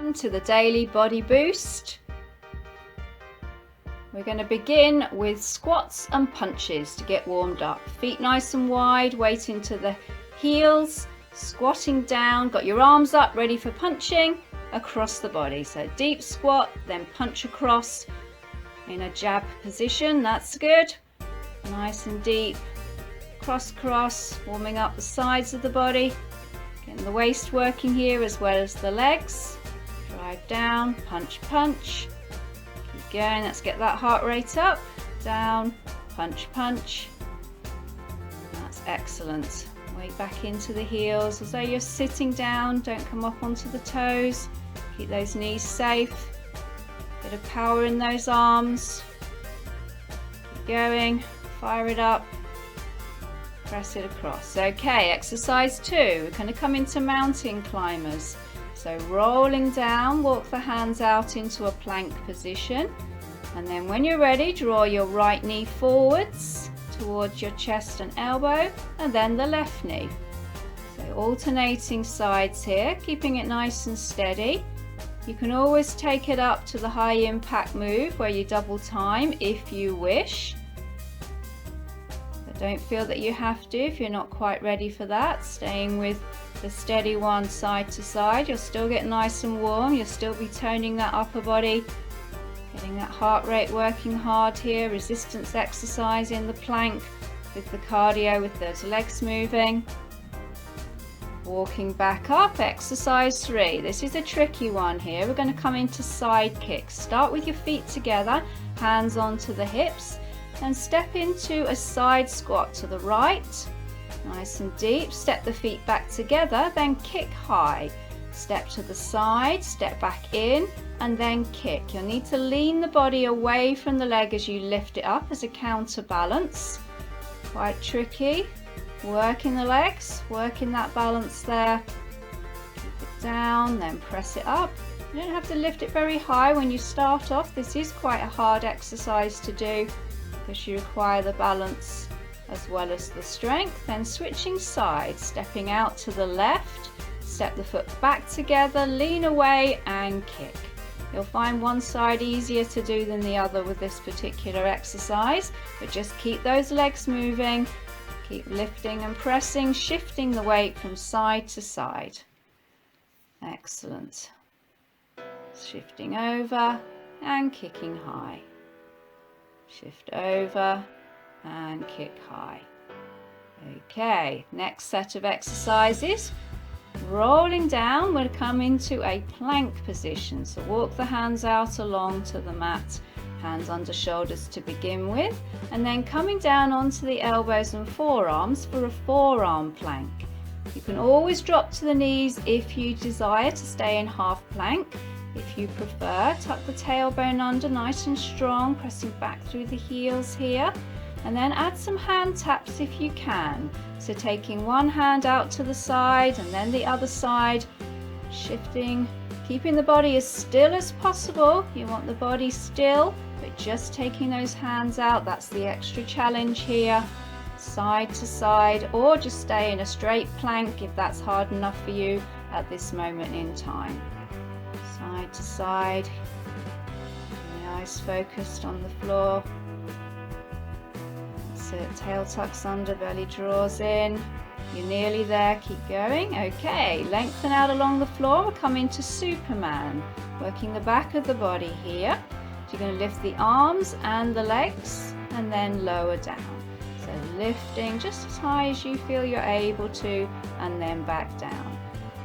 Welcome to the Daily Body Boost. We're going to begin with squats and punches to get warmed up. Feet nice and wide, weight into the heels, squatting down, got your arms up, ready for punching across the body. So deep squat, then punch across in a jab position. That's good. Nice and deep. Cross, warming up the sides of the body. Getting the waist working here as well as the legs. Drive down, punch. Keep going, let's get that heart rate up. Down, punch. That's excellent. Weight back into the heels as though you're sitting down. Don't come up onto the toes. Keep those knees safe. Bit of power in those arms. Keep going, fire it up. Press it across. Okay, exercise 2. We're going to come into mountain climbers. So rolling down, walk the hands out into a plank position. And then when you're ready, draw your right knee forwards towards your chest and elbow, and then the left knee. So alternating sides here, keeping it nice and steady. You can always take it up to the high impact move where you double time if you wish. Don't feel that you have to if you're not quite ready for that. Staying with the steady one side to side. You'll still get nice and warm. You'll still be toning that upper body. Getting that heart rate working hard here. Resistance exercise in the plank with the cardio, with those legs moving. Walking back up, exercise 3. This is a tricky one here. We're going to come into side kicks. Start with your feet together, hands onto the hips. And step into a side squat to the right, nice and deep. Step the feet back together, then kick high. Step to the side, step back in, and then kick. You'll need to lean the body away from the leg as you lift it up as a counterbalance. Quite tricky. Working the legs, working that balance there. Keep it down, then press it up. You don't have to lift it very high when you start off. This is quite a hard exercise to do, because you require the balance as well as the strength. Then switching sides, stepping out to the left, step the foot back together, lean away and kick. You'll find one side easier to do than the other with this particular exercise, but just keep those legs moving, keep lifting and pressing, shifting the weight from side to side. Excellent. Shifting over and kicking high. Shift over and kick high. Okay, next set of exercises. Rolling down, we'll come into a plank position. So walk the hands out along to the mat, hands under shoulders to begin with, and then coming down onto the elbows and forearms for a forearm plank. You can always drop to the knees if you desire to stay in half plank. If you prefer, tuck the tailbone under nice and strong, pressing back through the heels here, and then add some hand taps if you can. So taking one hand out to the side and then the other side, shifting, keeping the body as still as possible. You want the body still, but just taking those hands out, that's the extra challenge here. Side to side, or just stay in a straight plank if that's hard enough for you at this moment in time. Side to side, the eyes focused on the floor. That's it, tail tucks under, belly draws in. You're nearly there, keep going. Okay, lengthen out along the floor. We'll come into Superman, working the back of the body here. So you're going to lift the arms and the legs and then lower down. So lifting just as high as you feel you're able to, and then back down.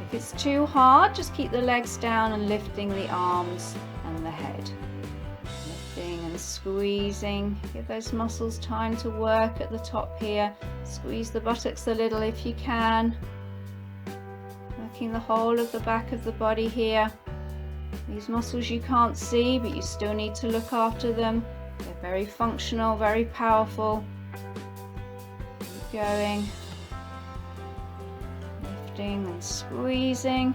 If it's too hard, just keep the legs down and lifting the arms and the head. Lifting and squeezing. Give those muscles time to work at the top here. Squeeze the buttocks a little if you can. Working the whole of the back of the body here. These muscles you can't see, but you still need to look after them. They're very functional, very powerful. Keep going. And squeezing.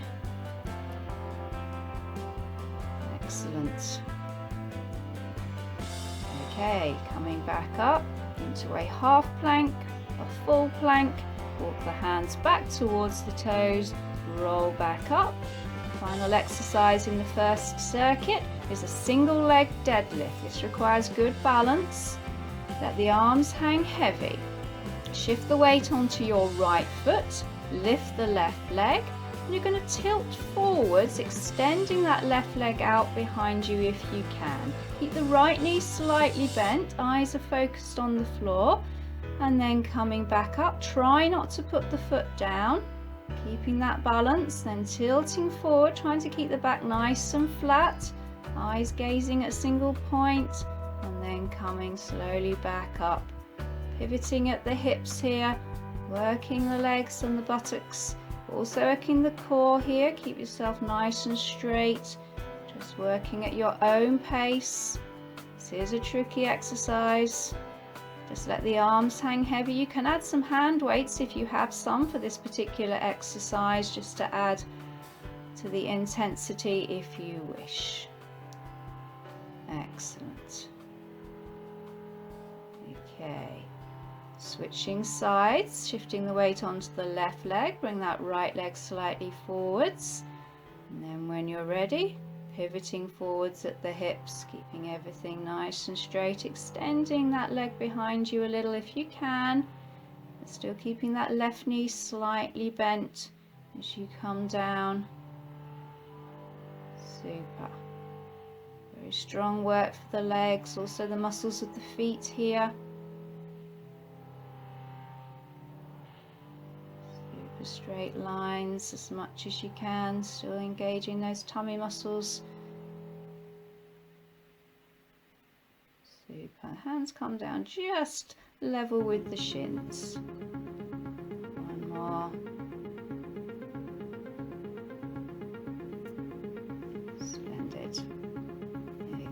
Excellent. Okay, coming back up into a half plank, a full plank. Walk the hands back towards the toes, roll back up, Final exercise in the first circuit is a single leg deadlift. This requires good balance. Let the arms hang heavy. Shift the weight onto your right foot, lift the left leg, and you're going to tilt forwards, extending that left leg out behind you if you can. Keep the right knee slightly bent, eyes are focused on the floor, and then coming back up. Try not to put the foot down. Keeping that balance, then tilting forward, trying to keep the back nice and flat, eyes gazing at a single point, and then coming slowly back up. Pivoting at the hips here, working the legs and the buttocks, also working the core here. Keep yourself nice and straight, just working at your own pace. This is a tricky exercise. Just let the arms hang heavy. You can add some hand weights if you have some for this particular exercise, just to add to the intensity if you wish. Excellent. Okay, switching sides, shifting the weight onto the left leg, bring that right leg slightly forwards, and then when you're ready, pivoting forwards at the hips, keeping everything nice and straight, extending that leg behind you a little if you can, but still keeping that left knee slightly bent as you come down. Super. Very strong work for the legs, also the muscles of the feet here. Straight lines as much as you can, still engaging those tummy muscles. Super. Hands come down just level with the shins. One more. Splendid.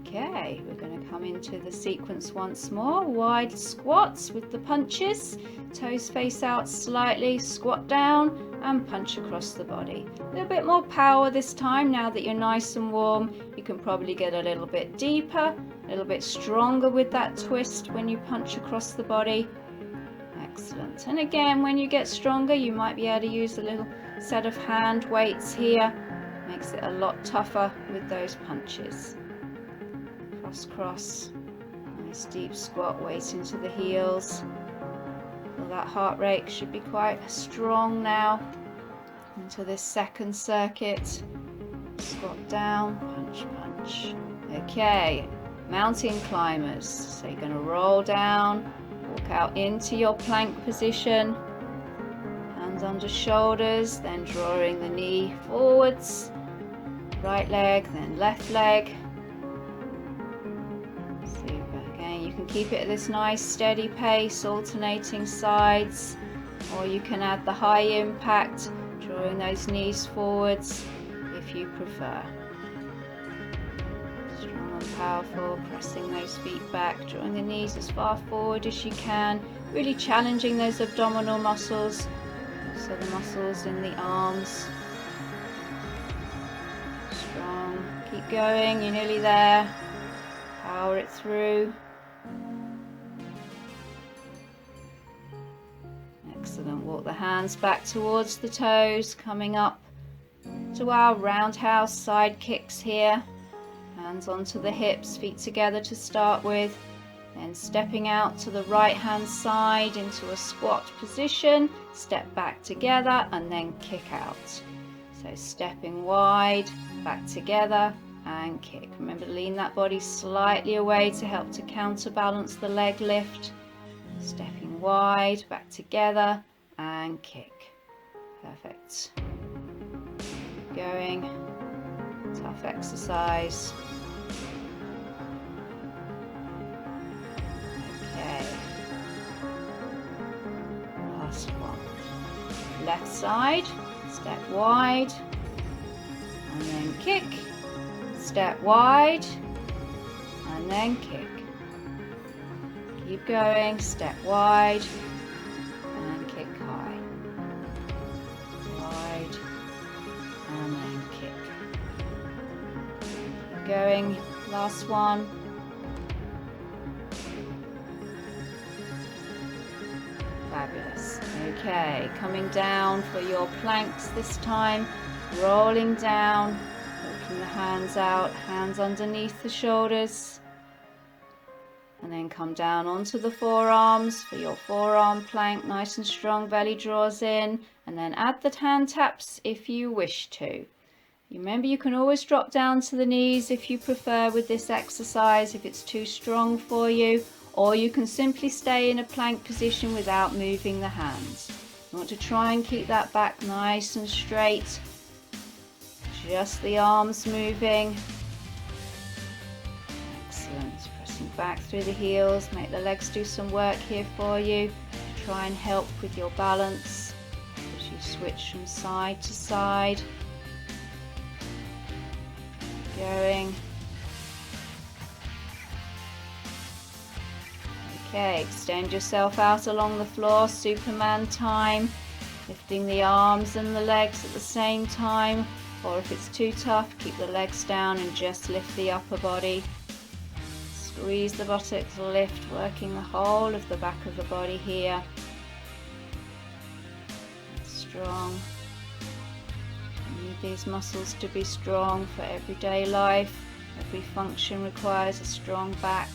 Okay, we're going to come into the sequence once more. Wide squats with the punches. Toes face out slightly, squat down and punch across the body. A little bit more power this time. Now that you're nice and warm, you can probably get a little bit deeper, a little bit stronger with that twist when you punch across the body. Excellent. And again, when you get stronger, you might be able to use a little set of hand weights here. Makes it a lot tougher with those punches. Cross, cross. Nice deep squat, weight into the heels. That heart rate should be quite strong now. Into this second circuit. Squat down, punch, punch. Okay, mountain climbers. So you're going to roll down, walk out into your plank position. Hands under shoulders, then drawing the knee forwards. Right leg, then left leg. You can keep it at this nice steady pace, alternating sides, or you can add the high impact, drawing those knees forwards if you prefer. Strong and powerful, pressing those feet back, drawing the knees as far forward as you can, really challenging those abdominal muscles, also the muscles in the arms. Strong, keep going, you're nearly there, power it through. Excellent. Walk the hands back towards the toes, coming up to our roundhouse side kicks here. Hands onto the hips, feet together to start with. Then stepping out to the right hand side into a squat position. Step back together and then kick out. So stepping wide, back together and kick. Remember to lean that body slightly away to help to counterbalance the leg lift. Stepping wide, back together and kick. Perfect. Keep going. Tough exercise. Okay. Last one. Left side, step wide and then kick. Step wide and then kick. Keep going, step wide and kick high. Wide and then kick. Keep going, last one. Fabulous. Okay, coming down for your planks this time. rolling down, walking the hands out, hands underneath the shoulders. And then come down onto the forearms for your forearm plank, nice and strong, belly draws in. And then add the hand taps if you wish to. Remember, you can always drop down to the knees if you prefer with this exercise, if it's too strong for you. Or you can simply stay in a plank position without moving the hands. You want to try and keep that back nice and straight. Just the arms moving. Excellent. Pressing back through the heels. Make the legs do some work here for you. Try and help with your balance as you switch from side to side. Going. Okay, extend yourself out along the floor, Superman time, lifting the arms and the legs at the same time, or if it's too tough, keep the legs down and just lift the upper body. Squeeze the buttocks, lift, working the whole of the back of the body here. Strong. You need these muscles to be strong for everyday life. Every function requires a strong back.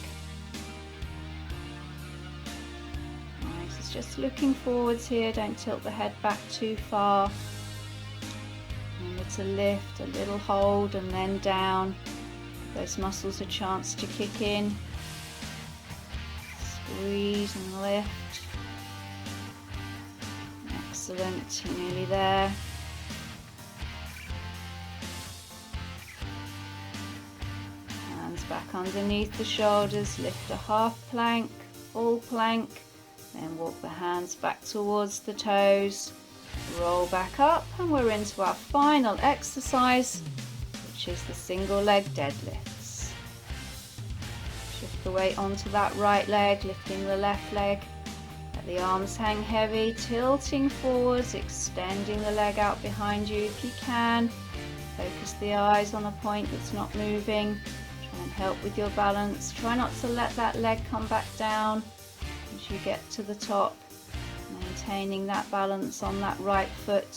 Just looking forwards here, don't tilt the head back too far. Remember to lift, a little hold and then down. Give those muscles a chance to kick in. Squeeze and lift. Excellent, you're nearly there. Hands back underneath the shoulders, lift a half plank, full plank. Then walk the hands back towards the toes, roll back up, and we're into our final exercise, which is the single leg deadlifts. Shift the weight onto that right leg, lifting the left leg. Let the arms hang heavy, tilting forwards, extending the leg out behind you if you can. Focus the eyes on a point that's not moving. Try and help with your balance. Try not to let that leg come back down as you get to the top, maintaining that balance on that right foot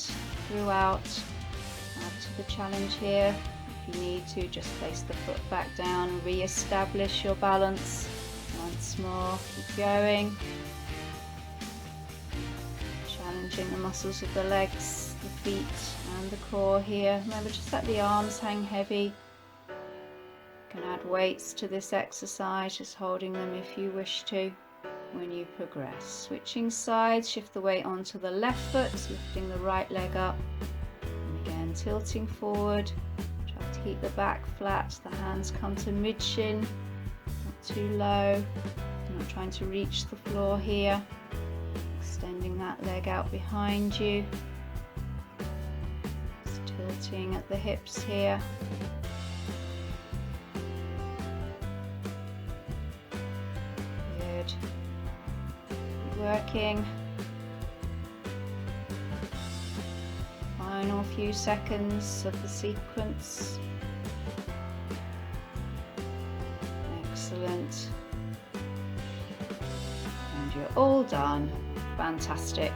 throughout. Add to the challenge here. If you need to, just place the foot back down and re-establish your balance. Once more, keep going. Challenging the muscles of the legs, the feet and the core here. Remember, just let the arms hang heavy. You can add weights to this exercise, just holding them if you wish to. When you progress, switching sides, shift the weight onto the left foot, lifting the right leg up, and again tilting forward. Try to keep the back flat, the hands come to mid-shin, not too low. You're not trying to reach the floor here. Extending that leg out behind you, just tilting at the hips here. Good. Working. Final few seconds of the sequence. Excellent. And you're all done. Fantastic.